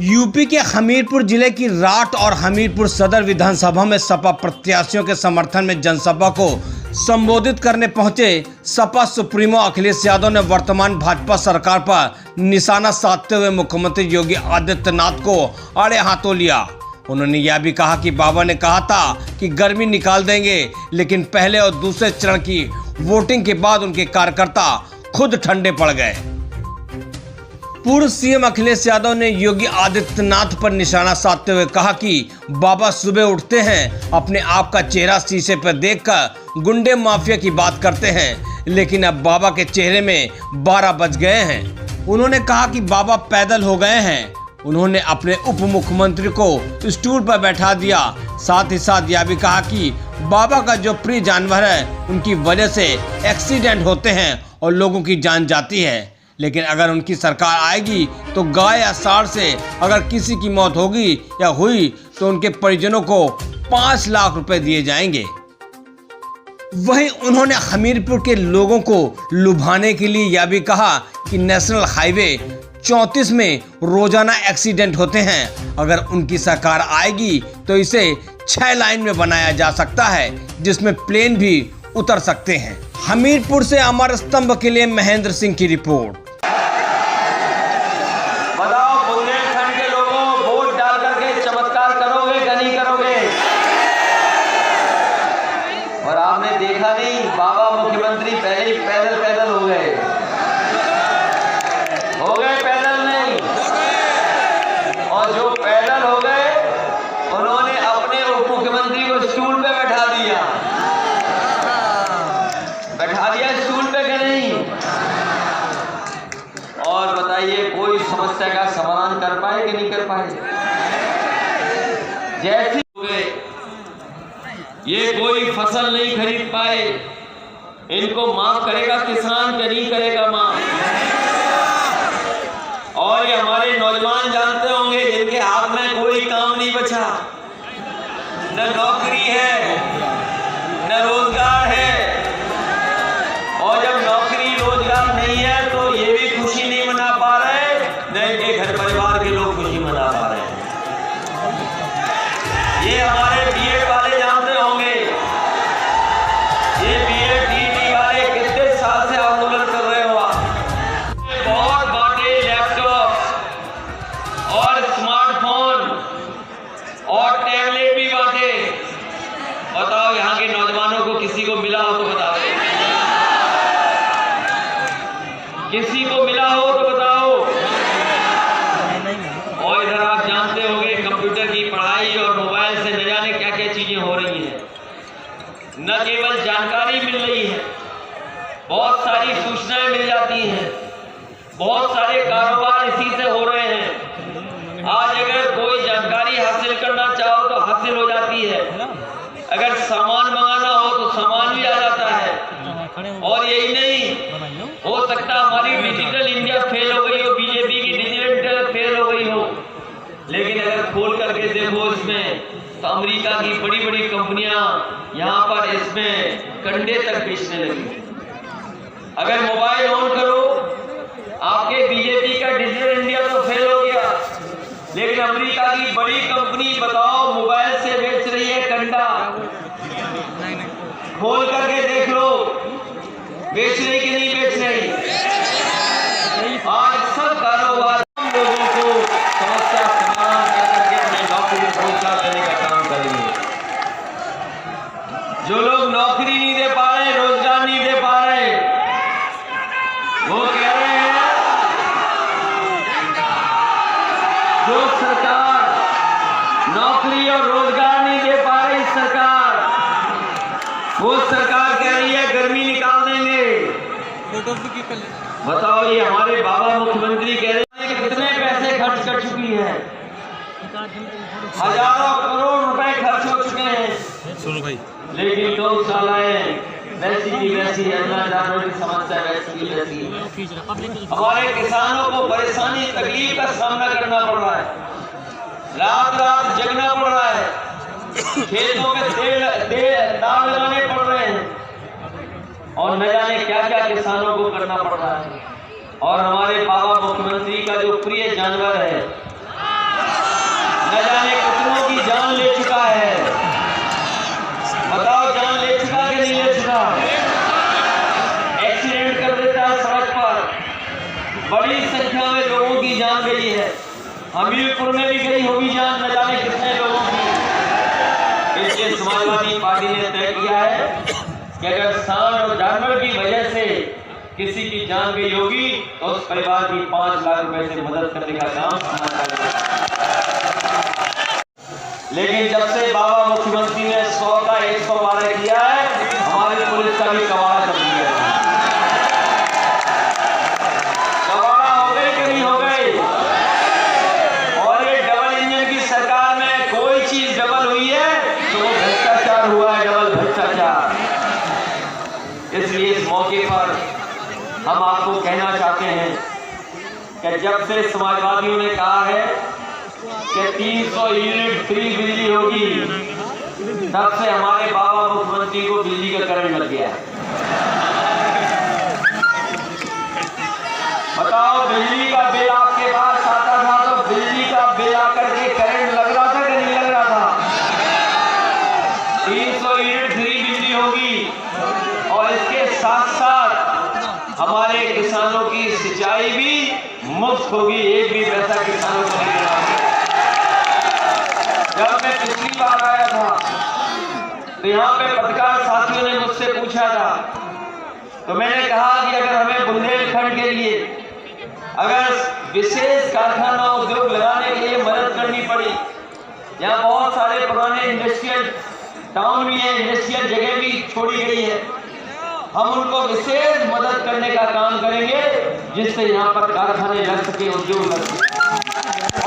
UP के हमीरपुर जिले की राठ और हमीरपुर सदर विधानसभा में सपा प्रत्याशियों के समर्थन में जनसभा को संबोधित करने पहुंचे सपा सुप्रीमो अखिलेश यादव ने वर्तमान भाजपा सरकार पर निशाना साधते हुए मुख्यमंत्री योगी आदित्यनाथ को आड़े हाथों लिया। उन्होंने यह भी कहा कि बाबा ने कहा था कि गर्मी निकाल देंगे, लेकिन पहले और दूसरे चरण की वोटिंग के बाद उनके कार्यकर्ता खुद ठंडे पड़ गए। पूर्व सीएम अखिलेश यादव ने योगी आदित्यनाथ पर निशाना साधते हुए कहा कि बाबा सुबह उठते हैं, अपने आप का चेहरा शीशे पर देखकर गुंडे माफिया की बात करते हैं, लेकिन अब बाबा के चेहरे में 12 बज गए हैं। उन्होंने कहा कि बाबा पैदल हो गए हैं। उन्होंने अपने उप मुख्यमंत्री को स्टूल पर बैठा दिया। साथ ही साथ यह भी कहा कि बाबा का जो प्रिय जानवर है, उनकी वजह से एक्सीडेंट होते हैं और लोगों की जान जाती है, लेकिन अगर उनकी सरकार आएगी तो गाय या सांड से अगर किसी की मौत होगी या हुई तो उनके परिजनों को 5 लाख रुपए दिए जाएंगे। वहीं उन्होंने हमीरपुर के लोगों को लुभाने के लिए यह भी कहा कि नेशनल हाईवे 34 में रोजाना एक्सीडेंट होते हैं। अगर उनकी सरकार आएगी तो इसे 6 लाइन में बनाया जा सकता है, जिसमें प्लेन भी उतर सकते हैं। हमीरपुर से अमर स्तंभ के लिए महेंद्र सिंह की रिपोर्ट। बताओ, बुंदेलखंड के लोगों, वोट डाल करके चमत्कार करोगे या नहीं करोगे? और आपने देखा नहीं, बाबा मुख्यमंत्री पहले ही पैदल हो गए पैदल नहीं। और जो पैदल हो गए, उन्होंने अपने उप मुख्यमंत्री को स्टूल पे बैठा दिया स्टूल पे कि नहीं? और बताइए, कोई समस्या का समाधान कर पाए कि नहीं कर पाए? जैसी ये कोई फसल नहीं खरीद पाए, इनको माफ करेगा किसान कि नहीं करेगा माफ? और ये हमारे नौजवान जानते होंगे जिनके हाथ में कोई काम नहीं बचा, न नौकरी है न रोजगार है। और जब नौकरी रोजगार नहीं है तो ये भी खुशी नहीं मना पा रहे, न इनके घर परिवार के लोग खुशी मना पा रहे हैं। ये हमारे बीएड वाले जानते होंगे, ये बीएड डीडी वाले कितने साल से आंदोलन कर रहे हो आप। बहुत बांटे लैपटॉप और स्मार्टफोन और टैबलेट भी बांटे। बताओ, यहाँ के नौजवानों को किसी को मिला हो तो बताओ, किसी को मिला हो तो बताओ। और इधर आप जानते होंगे, कंप्यूटर की पढ़ाई और मोबाइल से न जाने क्या क्या चीजें हो रही हैं। न केवल जानकारी मिल रही है, बहुत सारी सूचनाएं मिल जाती हैं, बहुत सारे कारोबार इसी से हो रहे हैं। आज अगर कोई जानकारी हासिल करना चाहो तो हासिल हो जाती है, अगर सामान मंगाना हो तो सामान भी आ जाता है। और यही नहीं, हो सकता हमारी डिजिटल इंडिया फेल हो गई हो, बीजेपी की डिजिटल फेल हो गई हो, लेकिन अगर खोल करके देखो इसमें, तो अमेरिका की बड़ी बड़ी कंपनियां यहाँ पर इसमें कंडे तक बेचने लगी। अगर मोबाइल ऑन करो, आपके बीजेपी का डिजिटल इंडिया तो फेल हो गया, लेकिन अमेरिका की बड़ी कंपनी बताओ मोबाइल से बेच रही है कंडा। खोल करके देख लो, बेच रही कि नहीं बेच रही? आज सब कारोबार लोगों को समस्या समाधान करके अपने नौकरी में रोजगार देने का काम करेंगे। जो लोग नौकरी नहीं दे पा रहे, रोजगार नहीं दे पा रहे, वो कह रहे हैं जो सरकार नौकरी और रोजगार नहीं दे पा रही सरकार, वो सरकार कह रही है गर्मी निकाल देंगे। बताओ, ये हमारे बाबा मुख्यमंत्री कह रहे हैं कि कितने पैसे खर्च कर चुकी है, हजारों करोड़ रुपए खर्च हो चुके हैं। सुनो भाई, लेकिन गौशालाएं वैसी की वैसी, अन्ना जानवरों की समस्या वैसी की वैसी। हमारे किसानों को परेशानी तकलीफ का सामना करना पड़ रहा है, रात रात जगना पड़ रहा है, खेतों में दाव लगाने पड़ रहे हैं, और न जाने क्या क्या किसानों को करना पड़ रहा है। और हमारे बाबा मुख्यमंत्री का जो प्रिय जानवर है न जाने कितनों की जान ले चुका है। बताओ, जान ले चुका कि नहीं ले चुका? एक्सीडेंट कर देता है सड़क पर, बड़ी संख्या में लोगों की जान गई है। हमीरपुर में भी गई होगी जान, न जाने कितने लोगों की। इसलिए समाजवादी पार्टी ने तय किया है कि अगर सांड और जानवर की वजह से किसी की जान गई होगी तो उस परिवार की 5 लाख रुपए से मदद करने का काम समाज। लेकिन जब से बाबा मुख्यमंत्री ने 100 का 112 किया है, हमारी पुलिस का भी कबाड़ा कर दिया है। कबाड़ा हो गई कि नहीं हो गई? और ये डबल इंजन की सरकार में कोई चीज डबल हुई है तो वो भ्रष्टाचार हुआ है, डबल भ्रष्टाचार। इसलिए इस मौके पर हम आपको कहना चाहते हैं कि जब से समाजवादियों ने कहा है कि 300 यूनिट फ्री बिजली होगी, तब से हमारे बाबा मुख्यमंत्री को बिजली का करंट लग गया है। बताओ, बिजली का बिल आपके पास आता था तो बिजली का बिल आकर के करंट लग रहा था कि नहीं लग रहा था? 300 यूनिट फ्री बिजली होगी और इसके साथ साथ हमारे किसानों की सिंचाई भी मुफ्त होगी, एक भी पैसा किसानों को नहीं देना। जब मैं पिछली बार आया था तो यहाँ पे पत्रकार साथियों ने मुझसे पूछा था, तो मैंने कहा कि अगर हमें बुंदेलखंड के लिए अगर विशेष कारखाना उद्योग लगाने के लिए मदद करनी पड़ी, यहाँ बहुत सारे पुराने इंडस्ट्रियल टाउन भी है, इंडस्ट्रियल जगह भी छोड़ी गई है, हम उनको विशेष मदद करने का काम करेंगे जिससे यहाँ पर कारखाने लग सके, उद्योग लग सके।